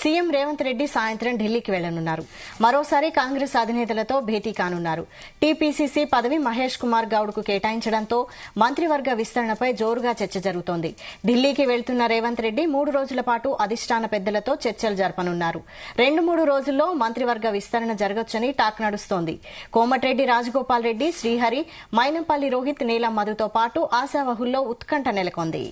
CM Revanth Reddy సాయంత్రం ఢిల్లీకి వెళ్లనున్నారు. మరోసారి కాంగ్రెస్ అధినేతలతో భేటీ కానున్నారు. టీపీసీసీ పదవి మహేష్ కుమార్ గౌడ్కు కేటాయించడంతో మంత్రివర్గ విస్తరణపై జోరుగా చర్చ జరుగుతోంది. ఢిల్లీకి వెళ్తున్న రేవంత్ రెడ్డి 3 రోజుల పాటు అధిష్టాన పెద్దలతో చర్చలు జరపనున్నారు. 2-3 రోజుల్లో మంత్రివర్గ విస్తరణ జరగొచ్చని టాక్ నడుస్తోంది. కోమటిరెడ్డి రాజగోపాల్ రెడ్డి, శ్రీహరి, మైనంపల్లి రోహిత్, నీలం మధుతో పాటు ఆశావహుల్లో ఉత్కంఠ నెలకొంది.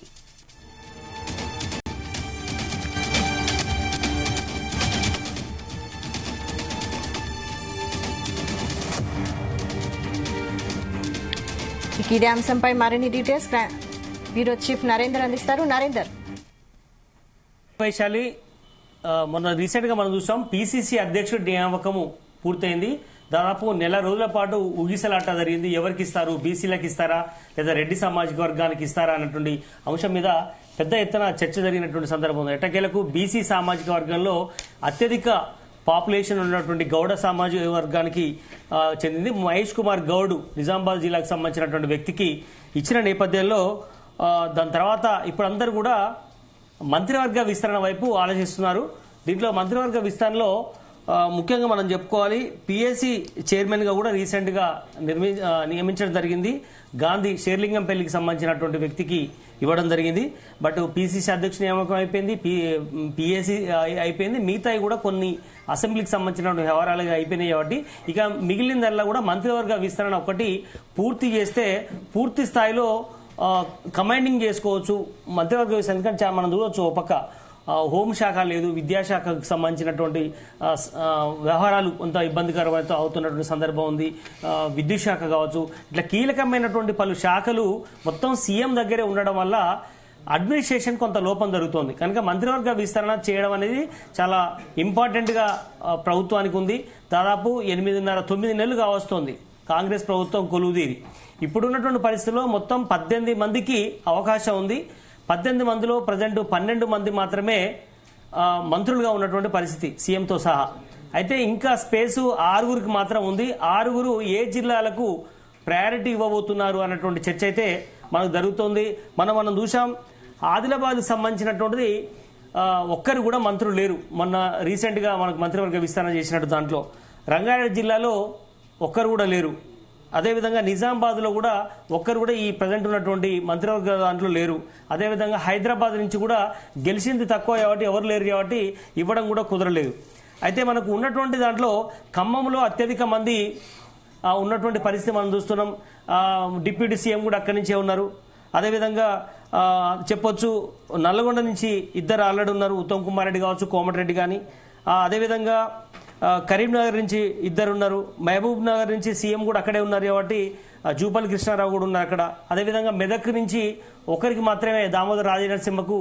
ఇదే అంశంపై మరిన్ని డీటెయిల్స్ బ్యూరో చీఫ్ నరేందర్ అందిస్తారు. నరేందర్, వైశాలి, మొన్న రీసెంట్ గా మనం చూసాం పీసీసీ అధ్యక్షుడి నియామకము పూర్తయింది. దాదాపు నెల రోజుల పాటు ఊగిసలాట జరిగింది. ఎవరికి ఇస్తారు, బీసీలకు ఇస్తారా లేదా రెడ్డి సామాజిక వర్గానికి ఇస్తారా అన్నటువంటి అంశం మీద పెద్ద ఎత్తున చర్చ జరిగినటువంటి సందర్భం. ఎట్టకేలకు బీసీ సామాజిక వర్గంలో అత్యధిక పాపులేషన్ ఉన్నటువంటి గౌడ సామాజిక వర్గానికి చెందింది మహేష్ కుమార్ గౌడ్ నిజామాబాద్ జిల్లాకు సంబంధించినటువంటి వ్యక్తికి ఇచ్చిన నేపథ్యంలో దాని తర్వాత ఇప్పుడు అందరూ కూడా మంత్రివర్గ విస్తరణ వైపు ఆలోచిస్తున్నారు. దీంట్లో మంత్రివర్గ విస్తరణలో ముఖ్యంగా మనం చెప్పుకోవాలి, పిఎస్సి చైర్మన్ గా కూడా రీసెంట్ గా నియమించడం జరిగింది. గాంధీ షేర్లింగంపల్లికి సంబంధించినటువంటి వ్యక్తికి ఇవ్వడం జరిగింది. బట్ పిసిసి అధ్యక్ష నియామకం అయిపోయింది, పిఎస్సి అయిపోయింది, మిగతాయి కూడా కొన్ని అసెంబ్లీకి సంబంధించిన వ్యవహారాలుగా అయిపోయినాయి. కాబట్టి ఇక మిగిలినదల్లా కూడా మంత్రివర్గ విస్తరణ ఒకటి పూర్తి చేస్తే పూర్తి స్థాయిలో కమాండింగ్ చేసుకోవచ్చు మంత్రివర్గ విస్తరణ. ఎందుకంటే మనం చూడవచ్చు, ఒక పక్క హోంశాఖ లేదు, విద్యాశాఖకు సంబంధించినటువంటి వ్యవహారాలు కొంత ఇబ్బందికరమైతే అవుతున్నటువంటి సందర్భం ఉంది. విద్యుత్ శాఖ కావచ్చు, ఇట్లా కీలకమైనటువంటి పలు శాఖలు మొత్తం సీఎం దగ్గరే ఉండడం వల్ల అడ్మినిస్ట్రేషన్ కొంత లోపం జరుగుతోంది. కనుక మంత్రివర్గ విస్తరణ చేయడం అనేది చాలా ఇంపార్టెంట్ గా ప్రభుత్వానికి ఉంది. దాదాపు 8.5-9 నెలలు కావస్తోంది కాంగ్రెస్ ప్రభుత్వం కొలువుదీరి. ఇప్పుడున్నటువంటి పరిస్థితుల్లో మొత్తం 18 మందికి అవకాశం ఉంది. 18 మందిలో ప్రజెంట్ 12 మంది మాత్రమే మంత్రులుగా ఉన్నటువంటి పరిస్థితి సీఎంతో సహా. అయితే ఇంకా స్పేసు 6గురికి మాత్రం ఉంది. 6గురు ఏ జిల్లాలకు ప్రయారిటీ ఇవ్వబోతున్నారు అన్నటువంటి చర్చ అయితే మనకు జరుగుతోంది. మనం చూసాం, ఆదిలాబాద్ సంబంధించినటువంటిది ఒక్కరు కూడా మంత్రులు లేరు. మొన్న రీసెంట్ గా మనకు మంత్రివర్గ విస్తరణ చేసినట్టు దాంట్లో రంగారెడ్డి జిల్లాలో ఒక్కరు కూడా లేరు. అదేవిధంగా నిజామాబాద్ లో కూడా ఒక్కరు కూడా ఈ ప్రజెంట్ ఉన్నటువంటి మంత్రివర్గ దాంట్లో లేరు. అదేవిధంగా హైదరాబాద్ నుంచి కూడా గెలిచింది తక్కువ కాబట్టి ఎవరు లేరు కాబట్టి ఇవ్వడం కూడా కుదరలేదు. అయితే మనకు ఉన్నటువంటి దాంట్లో ఖమ్మంలో అత్యధిక మంది ఉన్నటువంటి పరిస్థితి మనం చూస్తున్నాం. డిప్యూటీ సీఎం కూడా అక్కడి నుంచే ఉన్నారు. అదేవిధంగా చెప్పొచ్చు, నల్లగొండ నుంచి 2 ఆల్రెడీ ఉన్నారు, ఉత్తమ్ కుమార్ రెడ్డి కావచ్చు, కోమటిరెడ్డి కానీ. అదేవిధంగా కరీంనగర్ నుంచి 2 ఉన్నారు, మహబూబ్ నగర్ నుంచి సీఎం కూడా అక్కడే ఉన్నారు కాబట్టి జూపల్లి కృష్ణారావు కూడా ఉన్నారు అక్కడ. అదేవిధంగా మెదక్ నుంచి ఒకరికి మాత్రమే దామోదర్ రాజనరసింహకు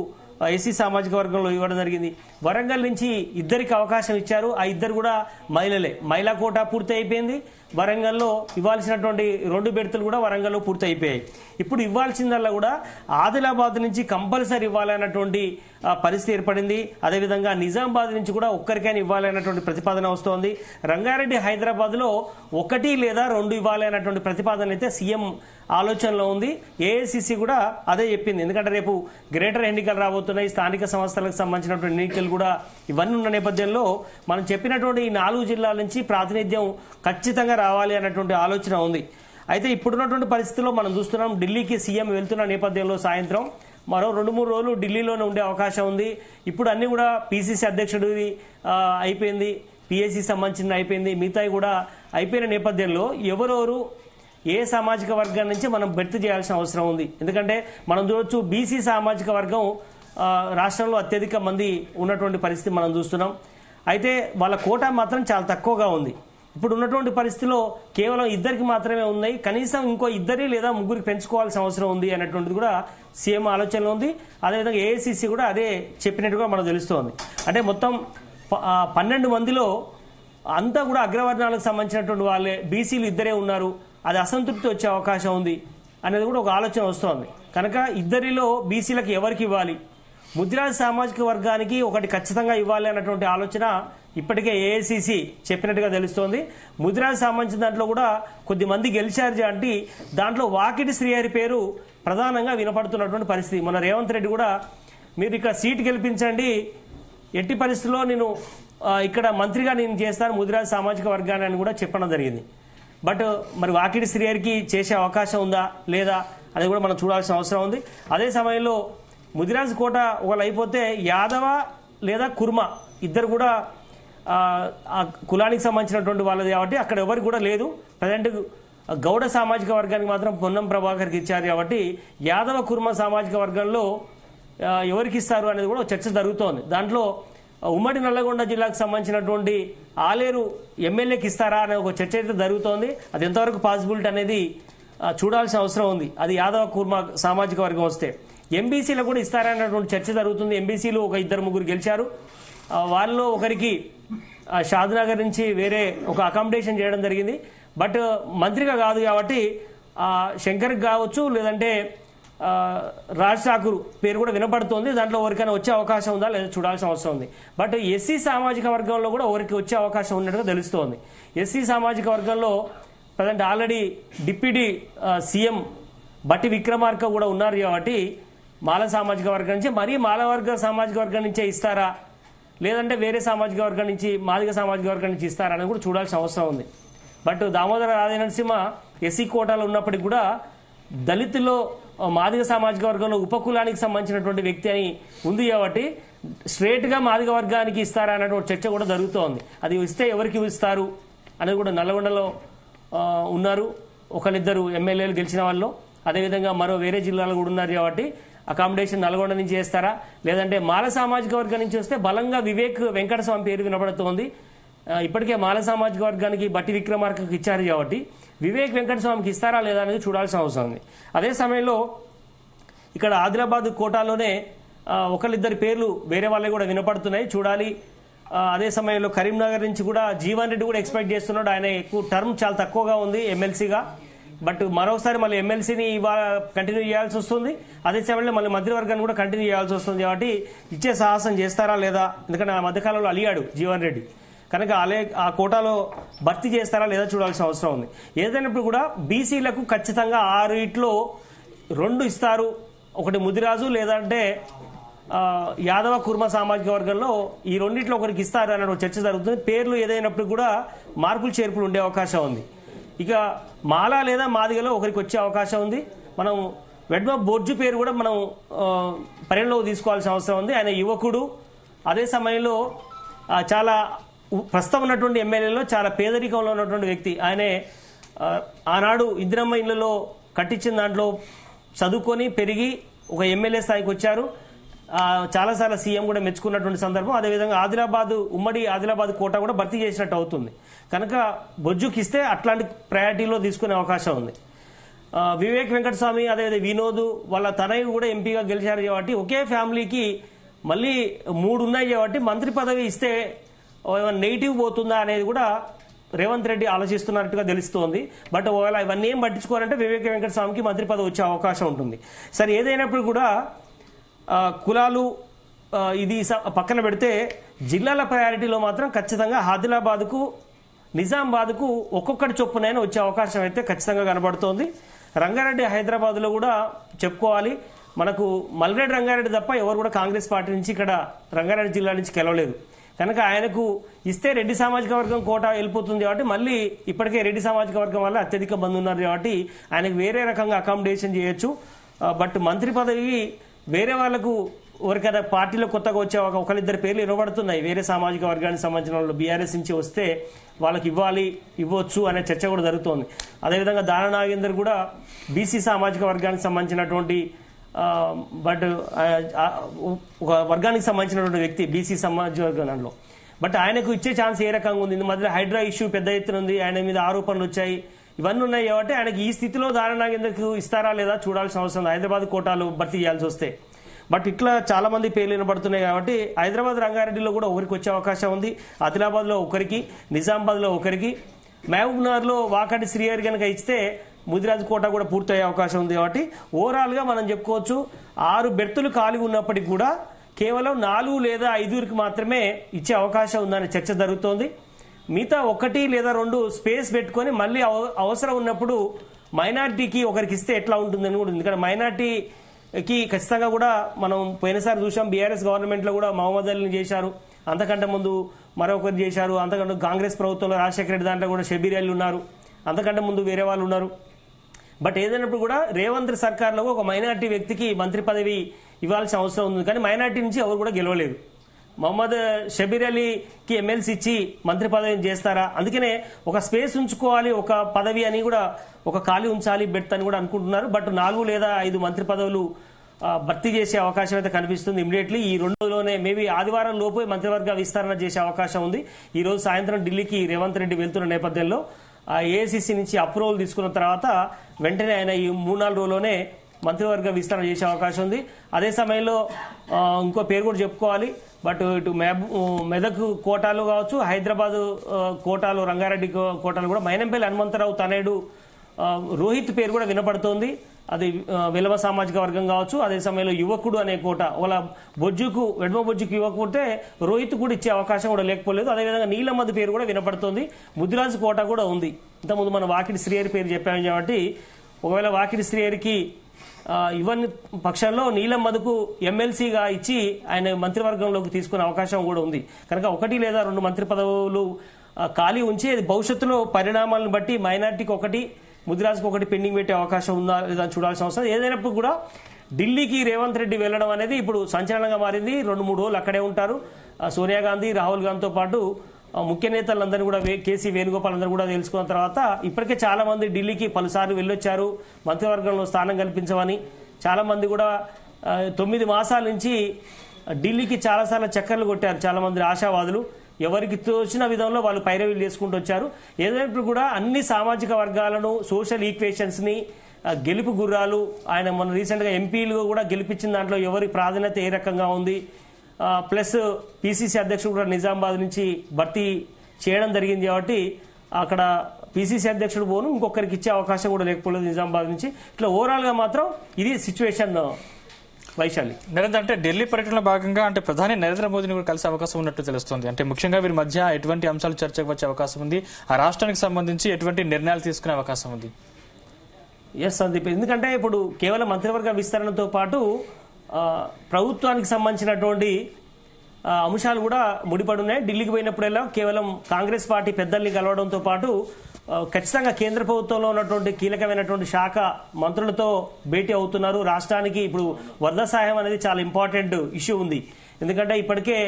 ఎస్సీ సామాజిక వర్గంలో ఇవ్వడం జరిగింది. వరంగల్ నుంచి 2కి అవకాశం ఇచ్చారు. ఆ 2 కూడా మహిళలే. మహిళా కోటా పూర్తి అయిపోయింది. వరంగల్లో ఇవ్వాల్సినటువంటి 2 బెర్తులు కూడా వరంగల్లో పూర్తి అయిపోయాయి. ఇప్పుడు ఇవ్వాల్సిందల్లా కూడా ఆదిలాబాద్ నుంచి కంపల్సరీ ఇవ్వాలన్నటువంటి పరిస్థితి ఏర్పడింది. అదేవిధంగా నిజామాబాద్ నుంచి కూడా ఒక్కరికైనా ఇవ్వాలన్నటువంటి ప్రతిపాదన వస్తోంది. రంగారెడ్డి హైదరాబాద్ లో 1 లేదా 2 ఇవ్వాలి అన్నటువంటి ప్రతిపాదన అయితే సీఎం ఆలోచనలో ఉంది. ఏఐసిసి కూడా అదే చెప్పింది. ఎందుకంటే రేపు గ్రేటర్ ఎన్నికలు రాబోతున్నాయి, స్థానిక సంస్థలకు సంబంధించినటువంటి ఎన్నికలు కూడా ఇవన్నీ ఉన్న నేపథ్యంలో మనం చెప్పినటువంటి ఈ 4 జిల్లాల నుంచి ప్రాతినిధ్యం ఖచ్చితంగా రావాలి అన్నటువంటి ఆలోచన ఉంది. అయితే ఇప్పుడున్నటువంటి పరిస్థితుల్లో మనం చూస్తున్నాం, ఢిల్లీకి సీఎం వెళ్తున్న నేపథ్యంలో సాయంత్రం మరో 2-3 రోజులు ఢిల్లీలోనే ఉండే అవకాశం ఉంది. ఇప్పుడు అన్ని కూడా పీసీసీ అధ్యక్షుడిది అయిపోయింది, పిఎస్సి సంబంధించిన అయిపోయింది, మిగతాయి కూడా అయిపోయిన నేపథ్యంలో ఎవరెవరు ఏ సామాజిక వర్గం నుంచి మనం భర్తీ చేయాల్సిన అవసరం ఉంది. ఎందుకంటే మనం చూడొచ్చు, బీసీ సామాజిక వర్గం రాష్ట్రంలో అత్యధిక మంది ఉన్నటువంటి పరిస్థితి మనం చూస్తున్నాం. అయితే వాళ్ళ కోటా మాత్రం చాలా తక్కువగా ఉంది. ఇప్పుడు ఉన్నటువంటి పరిస్థితిలో కేవలం 2కి మాత్రమే ఉన్నాయి. కనీసం ఇంకో 2 లేదా 3 పెంచుకోవాల్సిన అవసరం ఉంది అన్నటువంటిది కూడా సీఎం ఆలోచనలో ఉంది. అదేవిధంగా ఏఐసిసి కూడా అదే చెప్పినట్టుగా మనకు తెలుస్తోంది. అంటే మొత్తం 12 మందిలో అంతా కూడా అగ్రవర్ణాలకు సంబంధించినటువంటి వాళ్ళే, బీసీలు 2 ఉన్నారు. అది అసంతృప్తి వచ్చే అవకాశం ఉంది అనేది కూడా ఒక ఆలోచన వస్తోంది. కనుక 2లో బీసీలకు ఎవరికి ఇవ్వాలి, ముద్రాజ్ సామాజిక వర్గానికి ఒకటి ఖచ్చితంగా ఇవ్వాలి అన్నటువంటి ఆలోచన ఇప్పటికే ఏఐసిసి చెప్పినట్టుగా తెలుస్తోంది. ముద్రాజ్ సంబంధించిన దాంట్లో కూడా కొద్దిమంది గెలిచారు అంటే దాంట్లో వాకిటి శ్రీహరి పేరు ప్రధానంగా వినపడుతున్నటువంటి పరిస్థితి. మన రేవంత్ రెడ్డి కూడా మీరు ఇక్కడ సీటు గెలిపించండి, ఎట్టి పరిస్థితుల్లో నేను ఇక్కడ మంత్రిగా నేను చేస్తాను ముదిరాజ్ సామాజిక వర్గాన్ని అని కూడా చెప్పడం జరిగింది. బట్ మరి వాకిటి శ్రీహరికి చేసే అవకాశం ఉందా లేదా అది కూడా మనం చూడాల్సిన అవసరం ఉంది. అదే సమయంలో ముదిరాజ్ కోట ఒకళ్ళు అయిపోతే యాదవ లేదా కుర్మ ఇద్దరు కూడా ఆ కులానికి సంబంధించినటువంటి వాళ్ళది కాబట్టి అక్కడ ఎవరికి కూడా లేదు. ప్రజెంట్ గౌడ సామాజిక వర్గానికి మాత్రం పొన్నం ప్రభాకర్కి ఇచ్చారు కాబట్టి యాదవ కుర్మ సామాజిక వర్గంలో ఎవరికి ఇస్తారు అనేది కూడా చర్చ జరుగుతోంది. దాంట్లో ఉమ్మడి నల్లగొండ జిల్లాకు సంబంధించినటువంటి ఆలేరు ఎమ్మెల్యేకి ఇస్తారా అనే ఒక చర్చ అయితే జరుగుతోంది. అది ఎంతవరకు పాసిబిలిటీ అనేది చూడాల్సిన అవసరం ఉంది. అది యాదవ కుర్మ సామాజిక వర్గం వస్తే ఎంబీసీలో కూడా ఇస్తారా అనేటువంటి చర్చ జరుగుతుంది. ఎంబీసీలు ఒక 2-3 గెలిచారు. వాళ్ళలో ఒకరికి షాద్నగర్ నుంచి వేరే ఒక అకామిడేషన్ చేయడం జరిగింది. బట్ మంత్రిగా కాదు కాబట్టి శంకర్కి కావచ్చు లేదంటే రాజ్ ఠాకూర్ పేరు కూడా వినపడుతోంది. దాంట్లో ఎవరికైనా వచ్చే అవకాశం ఉందా లేదా చూడాల్సిన అవసరం ఉంది. బట్ ఎస్సీ సామాజిక వర్గంలో కూడా ఎవరికి వచ్చే అవకాశం ఉన్నట్టుగా తెలుస్తోంది. ఎస్సీ సామాజిక వర్గంలో ప్రజెంట్ ఆల్రెడీ డిప్యూటీ సీఎం బట్టి విక్రమార్క కూడా ఉన్నారు కాబట్టి మాల సామాజిక వర్గం నుంచి మరీ మాలవర్గ సామాజిక వర్గం నుంచే ఇస్తారా లేదంటే వేరే సామాజిక వర్గం నుంచి మాదిగ సామాజిక వర్గం నుంచి ఇస్తారా అనేది కూడా చూడాల్సిన అవసరం ఉంది. బట్ దామోదర రాజనరసింహ ఎస్సీ కోటాలో ఉన్నప్పటికీ కూడా దళితుల్లో మాదిగ సామాజిక వర్గంలో ఉపకులానికి సంబంధించినటువంటి వ్యక్తి అని ఉంది కాబట్టి స్ట్రేట్గా మాదిగ వర్గానికి ఇస్తారా అన్నటువంటి చర్చ కూడా జరుగుతోంది. అది ఇస్తే ఎవరికి ఇస్తారు అనేది కూడా నల్లగొండలో ఉన్నారు ఒకరిద్దరు ఎమ్మెల్యేలు గెలిచిన వాళ్ళు. అదేవిధంగా మరో వేరే జిల్లాలో కూడా ఉన్నారు కాబట్టి అకామిడేషన్ నల్గొండ నుంచి చేస్తారా లేదంటే మాల సామాజిక వర్గం నుంచి వస్తే బలంగా వివేక్ వెంకటస్వామి పేరు వినబడుతోంది. ఇప్పటికే మాల సామాజిక వర్గానికి బట్టి విక్రమార్కకు ఇచ్చారు కాబట్టి వివేక్ వెంకటస్వామికి ఇస్తారా లేదా అనేది చూడాల్సిన అవసరం ఉంది. అదే సమయంలో ఇక్కడ ఆదిలాబాద్ కోటాలోనే ఒకరిద్దరి పేర్లు వేరే వాళ్ళే కూడా వినపడుతున్నాయి, చూడాలి. అదే సమయంలో కరీంనగర్ నుంచి కూడా జీవన్ రెడ్డి కూడా ఎక్స్పెక్ట్ చేస్తున్నాడు. ఆయన ఎక్కువ టర్మ్ చాలా తక్కువగా ఉంది ఎమ్మెల్సీగా. బట్ మరోసారి మళ్ళీ ఎమ్మెల్సీని కంటిన్యూ చేయాల్సి వస్తుంది. అదే సమయంలో మళ్ళీ మంత్రివర్గాన్ని కూడా కంటిన్యూ చేయాల్సి వస్తుంది కాబట్టి ఇచ్చే సాహసం చేస్తారా లేదా, ఎందుకంటే ఆ మధ్యకాలంలో అలిగాడు జీవన్ రెడ్డి కనుక ఆ కోటాలో భర్తీ చేస్తారా లేదా చూడాల్సిన అవసరం ఉంది. ఏదైనప్పుడు కూడా బీసీలకు ఖచ్చితంగా 6 2 ఇస్తారు. ఒకటి ముదిరాజు లేదంటే యాదవ కుర్మ సామాజిక వర్గంలో ఈ రెండిట్లో ఒకరికి ఇస్తారు అనే చర్చ జరుగుతుంది. పేర్లు ఏదైనప్పుడు కూడా మార్పులు చేర్పులు ఉండే అవకాశం ఉంది. ఇక మాల లేదా మాదిగలో ఒకరికి వచ్చే అవకాశం ఉంది. మనం వెడ్మ బొర్జు పేరు కూడా మనం పరిగణలోకి తీసుకోవాల్సిన అవసరం ఉంది. ఆయన యువకుడు, అదే సమయంలో చాలా ప్రస్తుతం ఉన్నటువంటి ఎమ్మెల్యేలో చాలా పేదరికంలో ఉన్నటువంటి వ్యక్తి. ఆయనే ఆనాడు ఇందిరమ్మ ఇళ్లలో కట్టించిన దాంట్లో చదువుకొని పెరిగి ఒక ఎమ్మెల్యే స్థాయికి వచ్చారు. చాలాసార్లు సీఎం కూడా మెచ్చుకున్నటువంటి సందర్భం. అదేవిధంగా ఉమ్మడి ఆదిలాబాద్ కోట కూడా భర్తీ చేసినట్టు అవుతుంది. కనుక బొజ్జుకి ఇస్తే అట్లాంటి ప్రయారిటీలో తీసుకునే అవకాశం ఉంది. వివేక్ వెంకటస్వామి అదేవిధంగా వినోద్ వాళ్ళ తనయుడు కూడా ఎంపీగా గెలిచారు కాబట్టి ఒకే ఫ్యామిలీకి మళ్ళీ 3 ఉన్నాయి కాబట్టి మంత్రి పదవి ఇస్తే నెగిటివ్ పోతుందా అనేది కూడా రేవంత్ రెడ్డి ఆలోచిస్తున్నట్టుగా తెలుస్తోంది. బట్ ఒకవేళ ఇవన్నీ ఏం పట్టించుకోవాలంటే వివేక్ వెంకటస్వామికి మంత్రి పదవి వచ్చే అవకాశం ఉంటుంది. సరే ఏదైనప్పుడు కూడా కులాలు ఇది పక్కన పెడితే జిల్లాల ప్రయారిటీలో మాత్రం ఖచ్చితంగా ఆదిలాబాద్కు నిజామాబాద్కు ఒక్కొక్కటి చొప్పునైనా వచ్చే అవకాశం అయితే ఖచ్చితంగా కనబడుతోంది. రంగారెడ్డి హైదరాబాద్లో కూడా చెప్పుకోవాలి, మనకు మల్రెడ్డి రంగారెడ్డి తప్ప ఎవరు కూడా కాంగ్రెస్ పార్టీ నుంచి ఇక్కడ రంగారెడ్డి జిల్లా నుంచి గెలవలేదు. కనుక ఆయనకు ఇస్తే రెడ్డి సామాజిక వర్గం కోట వెళ్ళిపోతుంది కాబట్టి మళ్ళీ ఇప్పటికే రెడ్డి సామాజిక వర్గం వల్ల అత్యధిక మంది ఉన్నారు కాబట్టి ఆయనకు వేరే రకంగా అకామిడేషన్ చేయొచ్చు. బట్ మంత్రి పదవి వేరే వాళ్లకు ఎవరికైనా పార్టీలో కొత్తగా వచ్చే ఒకరిద్దరు పేర్లు వినబడుతున్నాయి. వేరే సామాజిక వర్గానికి సంబంధించిన వాళ్ళు బీఆర్ఎస్ నుంచి వస్తే వాళ్ళకి ఇవ్వచ్చు అనే చర్చ కూడా జరుగుతోంది. అదేవిధంగా దాన నాగేందర్ కూడా బీసీ సామాజిక వర్గానికి సంబంధించినటువంటి బట్ ఒక వర్గానికి సంబంధించినటువంటి వ్యక్తి బీసీ సామాజిక వర్గంలో. బట్ ఆయనకు ఇచ్చే ఛాన్స్ ఏ రకంగా ఉంది? మధ్యలో హైడ్రా ఇష్యూ పెద్ద ఎత్తున ఉంది, ఆయన మీద ఆరోపణలు వచ్చాయి, ఇవన్నీ ఉన్నాయి కాబట్టి ఆయనకి ఈ స్థితిలో దాన నాగేందర్కు ఇస్తారా లేదా చూడాల్సిన అవసరం ఉంది హైదరాబాద్ కోటాలు భర్తీ చేయాల్సి వస్తే. బట్ ఇట్లా చాలా మంది పేర్లు వినబడుతున్నాయి కాబట్టి హైదరాబాద్ రంగారెడ్డిలో కూడా ఒకరికి వచ్చే అవకాశం ఉంది. ఆదిలాబాద్లో ఒకరికి, నిజామాబాద్లో ఒకరికి, మహబూబ్నగర్లో వాకాటి శ్రీహరి కనుక ఇస్తే ముదిరాజ్ కోట కూడా పూర్తయ్యే అవకాశం ఉంది. కాబట్టి ఓవరాల్గా మనం చెప్పుకోవచ్చు 6 బెర్తులు ఖాళీ ఉన్నప్పటికీ కూడా కేవలం 4 లేదా 5 మాత్రమే ఇచ్చే అవకాశం ఉందనే చర్చ జరుగుతోంది. మిగతా 1 లేదా 2 స్పేస్ పెట్టుకొని మళ్ళీ అవసరం ఉన్నప్పుడు మైనార్టీకి ఒకరికి ఇస్తే ఎట్లా ఉంటుందని కూడా. ఎందుకంటే మైనార్టీ కి ఖచ్చితంగా కూడా మనం పోయినసారి చూసాం బీఆర్ఎస్ గవర్నమెంట్ లో కూడా మహమ్మద్ అలీని చేశారు, అంతకంటే ముందు మరొకరు చేశారు, అంతకంటే కాంగ్రెస్ ప్రభుత్వంలో రాజశేఖర రెడ్డి దాంట్లో కూడా షబీర్ అలీ ఉన్నారు, అంతకంటే ముందు వేరే వాళ్ళు ఉన్నారు. బట్ ఏదైనప్పుడు కూడా రేవంత్ సర్కార్లో ఒక మైనార్టీ వ్యక్తికి మంత్రి పదవి ఇవ్వాల్సిన అవసరం ఉంది, కానీ మైనార్టీ నుంచి ఎవరు కూడా గెలవలేదు. మహమ్మద్ షబీర్ అలీకి ఎమ్మెల్సీ ఇచ్చి మంత్రి పదవిని చేస్తారా? అందుకనే ఒక స్పేస్ ఉంచుకోవాలి, ఒక పదవి అని కూడా ఒక ఖాళీ ఉంచాలి బెర్త్ అని కూడా అనుకుంటున్నారు. బట్ 4 లేదా 5 మంత్రి పదవులు భర్తీ చేసే అవకాశం అయితే కనిపిస్తుంది ఇమీడియట్లీ. ఈ 2 రోజుల్లోనే మేబీ ఆదివారం లోపు మంత్రివర్గ విస్తరణ చేసే అవకాశం ఉంది. ఈ రోజు సాయంత్రం ఢిల్లీకి రేవంత్ రెడ్డి వెళ్తున్న నేపథ్యంలో ఏఐసీసీ నుంచి అప్రూవల్ తీసుకున్న తర్వాత వెంటనే ఆయన ఈ 3-4 రోజుల్లోనే మంత్రివర్గ విస్తరణ చేసే అవకాశం ఉంది. అదే సమయంలో ఇంకో పేరు కూడా చెప్పుకోవాలి. బట్ ఇటు మెదక్ కోటాలో కావచ్చు, హైదరాబాద్ కోటాలో రంగారెడ్డి కోటాలో కూడా మైనంపల్లి హనుమంతరావు తనయుడు రోహిత్ పేరు కూడా వినపడుతోంది. అది విలవ సామాజిక వర్గం కావచ్చు. అదే సమయంలో యువకుడు అనే కోట వాళ్ళ బొజ్జుకు వెడమ బొజ్జుకు యువకుంటే రోహిత్ కూడా ఇచ్చే అవకాశం కూడా లేకపోలేదు. అదేవిధంగా నీలమ్మది పేరు కూడా వినపడుతోంది. ముద్దురాజ్ కోట కూడా ఉంది. ఇంతకుముందు మన వాకిడి శ్రీహరి పేరు చెప్పాము కాబట్టి ఒకవేళ వాకిడి శ్రీహరికి ఇవన్నీ పక్షంలో నీలమ్మదుకు ఎమ్మెల్సీగా ఇచ్చి ఆయన మంత్రివర్గంలోకి తీసుకునే అవకాశం కూడా ఉంది. కనుక 1 లేదా 2 మంత్రి పదవులు ఖాళీ ఉంచి భవిష్యత్తులో పరిణామాలను బట్టి మైనార్టీకి 1, ముదిరాజ్కి 1 పెండింగ్ పెట్టే అవకాశం ఉందా లేదా చూడాల్సిన అవసరం. ఏదైనప్పుడు కూడా ఢిల్లీకి రేవంత్ రెడ్డి వెళ్లడం అనేది ఇప్పుడు సంచలనంగా మారింది. 2-3 రోజులు అక్కడే ఉంటారు. సోనియా గాంధీ, రాహుల్ గాంధీతో పాటు ముఖ్య నేతలందరినీ కూడా కేసీ వేణుగోపాల్ అందరూ కూడా తెలుసుకున్న తర్వాత ఇప్పటికే చాలా మంది ఢిల్లీకి పలుసార్లు వెళ్ళొచ్చారు మంత్రివర్గంలో స్థానం కల్పించమని. చాలా మంది కూడా 9 మాసాల నుంచి ఢిల్లీకి చాలాసార్లు చక్కర్లు కొట్టారు. చాలా మంది ఆశావాదులు ఎవరికి తోచిన విధంలో వాళ్ళు పైరవీలు చేసుకుంటూ వచ్చారు. ఏదైనప్పుడు కూడా అన్ని సామాజిక వర్గాలను, సోషల్ ఈక్వేషన్స్ ని గెలుపు గుర్రాలు ఆయన మన రీసెంట్ గా ఎంపీలు కూడా గెలిపించిన దాంట్లో ఎవరి ప్రాధాన్యత ఏ రకంగా ఉంది, ప్లస్ పిసిసి అధ్యక్షుడు కూడా నిజామాబాద్ నుంచి భర్తీ చేయడం జరిగింది కాబట్టి అక్కడ పిసిసి అధ్యక్షుడు పోను ఇంకొకరికి ఇచ్చే అవకాశం కూడా లేకపోలేదు నిజామాబాద్ నుంచి. ఇట్లా ఓవరాల్ గా మాత్రం ఇది సిచ్యువేషన్. వైశాలి నరేంద్ర, అంటే ఢిల్లీ పర్యటనలో భాగంగా అంటే ప్రధాని నరేంద్ర మోదీని కూడా కలిసే అవకాశం ఉన్నట్టు తెలుస్తుంది. అంటే ముఖ్యంగా వీరి మధ్య ఎటువంటి అంశాలు చర్చకు వచ్చే అవకాశం ఉంది, ఆ రాష్ట్రానికి సంబంధించి ఎటువంటి నిర్ణయాలు తీసుకునే అవకాశం ఉంది? ఎస్ సందీప్, ఎందుకంటే ఇప్పుడు కేవలం మంత్రివర్గ విస్తరణతో పాటు ప్రభుత్వానికి సంబంధించినటువంటి అంశాలు కూడా ముడిపడి ఉన్నాయి. ఢిల్లీకి పోయినప్పుడల్లా కేవలం కాంగ్రెస్ పార్టీ పెద్దల్ని కలవడంతో పాటు ఖచ్చితంగా కేంద్ర ప్రభుత్వంలో ఉన్నటువంటి కీలకమైనటువంటి శాఖ మంత్రులతో భేటీ అవుతున్నారు. రాష్ట్రానికి ఇప్పుడు వరద సాయం అనేది చాలా ఇంపార్టెంట్ ఇష్యూ ఉంది. ఎందుకంటే ఇప్పటికే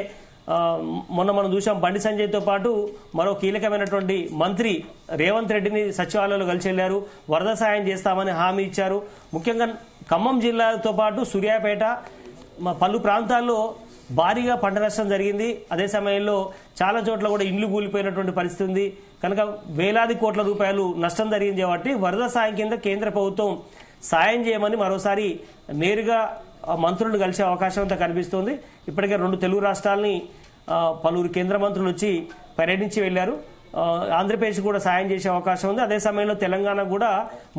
మొన్న మనం చూసాం బండి సంజయ్తో పాటు మరో కీలకమైనటువంటి మంత్రి రేవంత్ రెడ్డిని సచివాలయంలో కలిసి వెళ్లారు. వరద సాయం చేస్తామని హామీ ఇచ్చారు. ముఖ్యంగా ఖమ్మం జిల్లాతో పాటు సూర్యాపేట పలు ప్రాంతాల్లో భారీగా పంట నష్టం జరిగింది. అదే సమయంలో చాలా చోట్ల కూడా ఇండ్లు కూలిపోయినటువంటి పరిస్థితి ఉంది. కనుక వేలాది కోట్ల రూపాయలు నష్టం జరిగింది కాబట్టి వరద సాయం కింద కేంద్ర ప్రభుత్వం సాయం చేయమని మరోసారి నేరుగా మంత్రులను కలిసే అవకాశం అంతా కనిపిస్తోంది. ఇప్పటికే 2 తెలుగు రాష్ట్రాలని పలువురు కేంద్ర మంత్రులు వచ్చి పర్యటించి వెళ్లారు. ఆంధ్రప్రదేశ్ కూడా సాయం చేసే అవకాశం ఉంది. అదే సమయంలో తెలంగాణ కూడా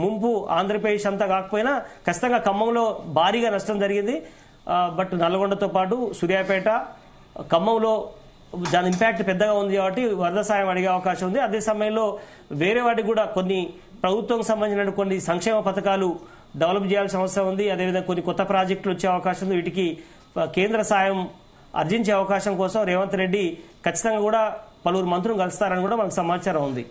ముంపు ఆంధ్రప్రదేశ్ అంతా కాకపోయినా ఖచ్చితంగా ఖమ్మంలో భారీగా నష్టం జరిగింది. బట్ నల్గొండతో పాటు సూర్యాపేట, ఖమ్మంలో దాని ఇంపాక్ట్ పెద్దగా ఉంది కాబట్టి వరద సాయం అడిగే అవకాశం ఉంది. అదే సమయంలో వేరే వాటికి కూడా కొన్ని ప్రభుత్వం సంబంధించిన కొన్ని సంక్షేమ పథకాలు డెవలప్ చేయాల్సిన అవసరం ఉంది. అదేవిధంగా కొన్ని కొత్త ప్రాజెక్టులు వచ్చే అవకాశం ఉంది. వీటికి కేంద్ర సాయం అర్జించే అవకాశం కోసం రేవంత్ రెడ్డి ఖచ్చితంగా కూడా పలువురు మంత్రులు కలుస్తారని కూడా మనకు సమాచారం ఉంది.